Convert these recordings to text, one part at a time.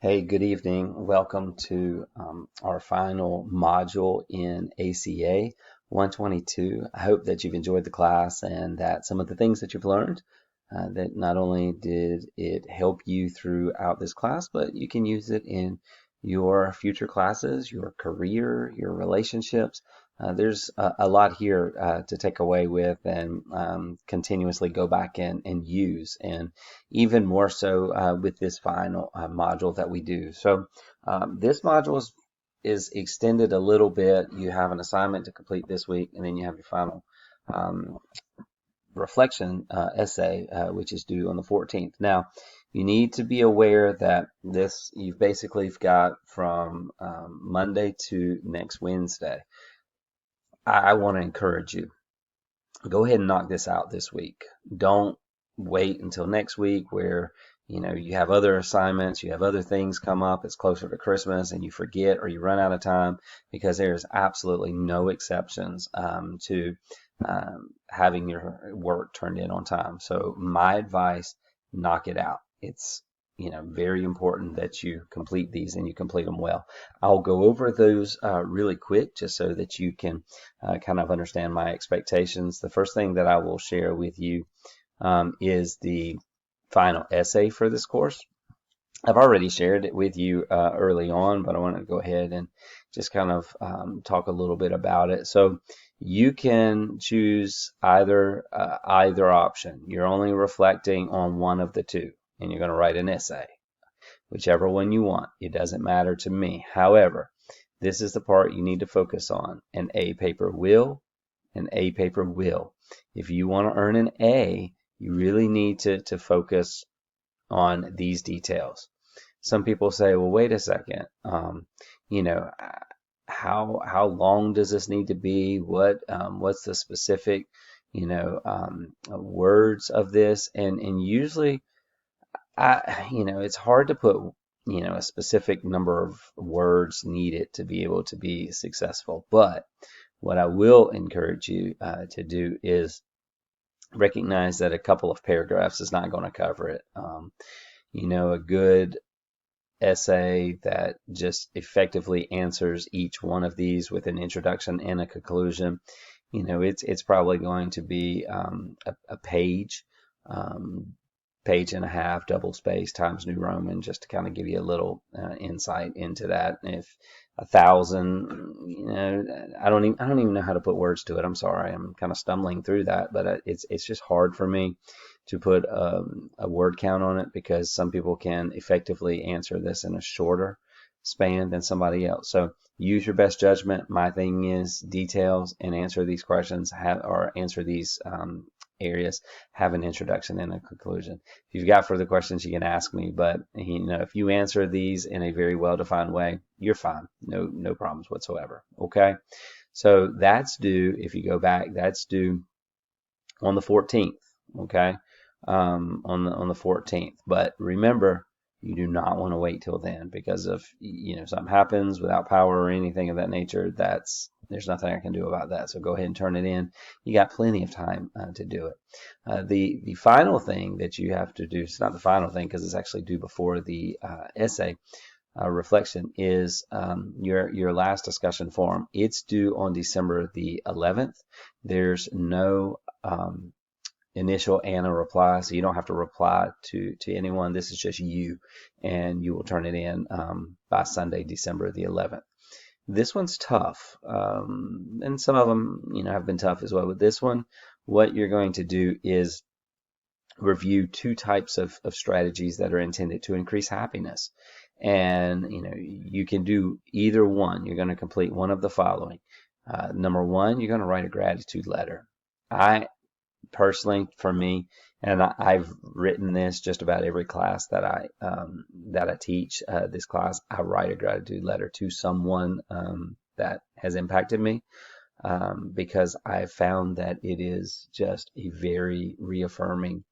Hey, good evening. Welcome to our final module in ACA 122. I hope that you've enjoyed the class and that some of the things that you've learned, that not only did it help you throughout this class, but you can use it in your future classes, your career, your relationships. There's a lot here to take away with and continuously go back and use. And even more so with this final module that we do. So this module is extended a little bit. You have an assignment to complete this week, and then you have your final um, reflection essay, which is due on the 14th. Now, you need to be aware that this you've basically got from Monday to next Wednesday. I want to encourage you, go ahead and knock this out this week. Don't wait until next week where you have other assignments, you have other things come up, it's closer to Christmas and you forget or you run out of time, because there's absolutely no exceptions to having your work turned in on time. So my advice, knock it out. It's very important that you complete these and you complete them well. I'll go over those really quick just so that you can kind of understand my expectations. The first thing that I will share with you is the final essay for this course. I've already shared it with you early on, but I want to go ahead and just kind of talk a little bit about it. So you can choose either option. You're only reflecting on one of the two, and you're going to write an essay, whichever one you want. It doesn't matter to me. However, this is the part you need to focus on. An A paper will. An A paper will. If you want to earn an A, you really need to focus on these details. Some people say, well, wait a second. You know, how long does this need to be? What's the specific, words of this? And usually, it's hard to put, a specific number of words needed to be able to be successful. But what I will encourage you to do is recognize that a couple of paragraphs is not going to cover it. A good essay that just effectively answers each one of these with an introduction and a conclusion, it's probably going to be a page, page and a half, double space, Times New Roman, just to kind of give you a little insight into that. If 1,000, I don't even know how to put words to it. I'm sorry, I'm kind of stumbling through that, but it's just hard for me to put a word count on it, because some people can effectively answer this in a shorter span than somebody else. So use your best judgment. My thing is details, and answer these questions, or answer these areas, have an introduction and a conclusion. If you've got further questions, you can ask me, but if you answer these in a very well-defined way, you're fine. No problems whatsoever. Okay, so that's due, if you go back, that's due on the 14th. Okay, on the 14th. But remember, you do not want to wait till then, because if something happens without power or anything of that nature, there's nothing I can do about that. So go ahead and turn it in. You got plenty of time to do it. The final thing that you have to do, it's not the final thing because it's actually due before the essay reflection, is your last discussion forum. It's due on December the 11th. There's no initial and a reply, so you don't have to reply to anyone. This is just you, and you will turn it in by Sunday, December the 11th. This one's tough, and some of them have been tough as well. With this one, what you're going to do is review two types of strategies that are intended to increase happiness, and you can do either one. You're going to complete one of the following. Number one, you're going to write a gratitude letter. I personally, for me, and I've written this just about every class that I teach. This class, I write a gratitude letter to someone that has impacted me, because I found that it is just a very reaffirming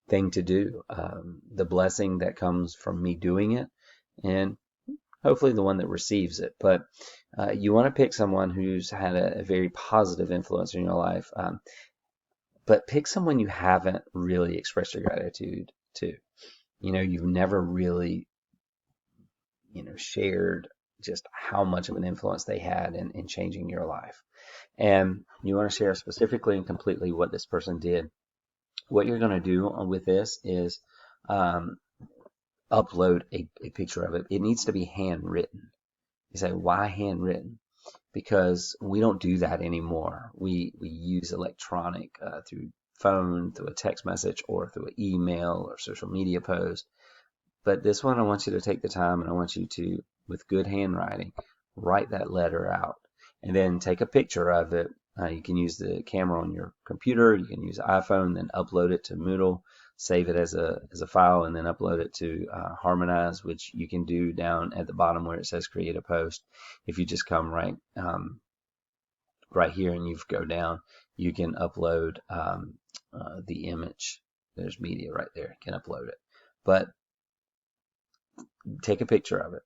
thing to do. The blessing that comes from me doing it, and hopefully the one that receives it. But you want to pick someone who's had a very positive influence in your life. But pick someone you haven't really expressed your gratitude to. You've never really shared just how much of an influence they had in changing your life. And you want to share specifically and completely what this person did. What you're going to do with this is um, upload a picture of it. It needs to be handwritten. You say, why handwritten? Because we don't do that anymore. We use electronic through phone, through a text message, or through an email or social media post. But this one, I want you to take the time and I want you to, with good handwriting, write that letter out and then take a picture of it. You can use the camera on your computer, you can use iPhone, then upload it to Moodle, save it as a file, and then upload it to Harmonize, which you can do down at the bottom where it says create a post. If you just come right here and you go down, you can upload the image. There's media right there, you can upload it. But take a picture of it.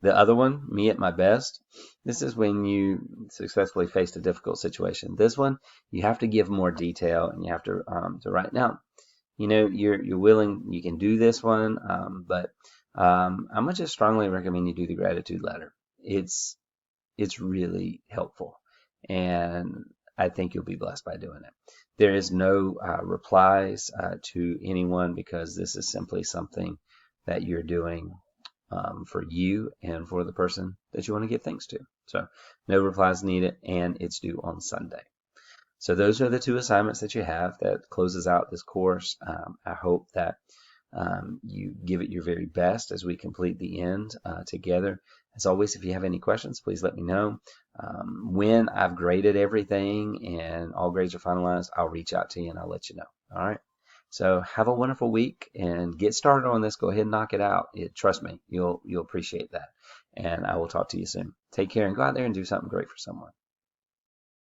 The other one, me at my best, this is when you successfully faced a difficult situation. This one, you have to give more detail and you have to write. Now, you're willing, you can do this one, but I would just strongly recommend you do the gratitude letter. It's really helpful, and I think you'll be blessed by doing it. There is no replies to anyone because this is simply something that you're doing for you and for the person that you want to give thanks to. So no replies needed, and it's due on Sunday. So those are the two assignments that you have that closes out this course. I hope that you give it your very best as we complete the end together. As always, if you have any questions, please let me know. When I've graded everything and all grades are finalized, I'll reach out to you and I'll let you know. All right. So have a wonderful week and get started on this. Go ahead and knock it out. Trust me, you'll appreciate that. And I will talk to you soon. Take care and go out there and do something great for someone.